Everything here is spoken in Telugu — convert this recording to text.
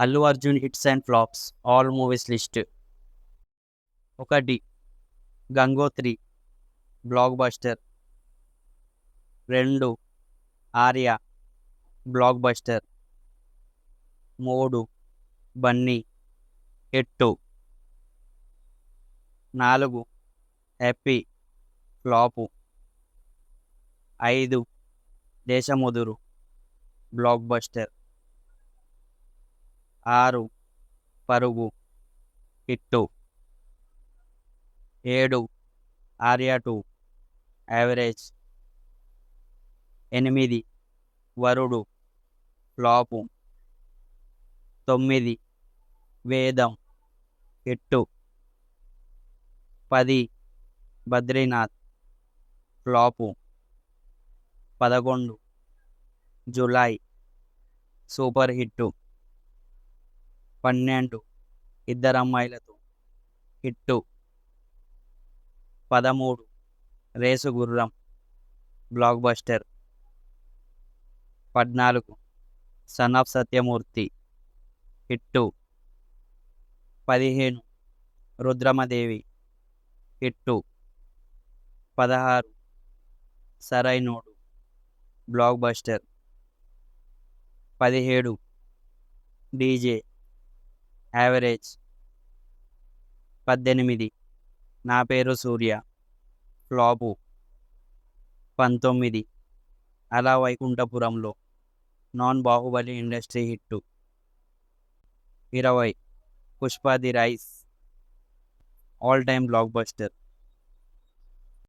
Allu Arjun hits and flops all movies list. 1. Gangotri block buster. 2. Arya block buster. 3. Bunny hit. 4. Happy flop. 5. Desamuduru block buster. 6. పరుగు హిట్. 7. ఆర్య 2 యావరేజ్. 8. వరుడు flop. 9. Vedam hit. 10. Badrinath flop. 11. Julai super hit. 12. Iddarammayilatho hit. 13. Race Gurram blockbuster. 14. Son of Satyamurthy hit. 15. Rudhramadevi hit. 16. Sarrainodu blockbuster. 17. DJ average. 18. Naa Peru Surya flop. 19. Ala Vaikunthapurramuloo non Baahubali industry hit. 20. Pushpa the rise all time block buster.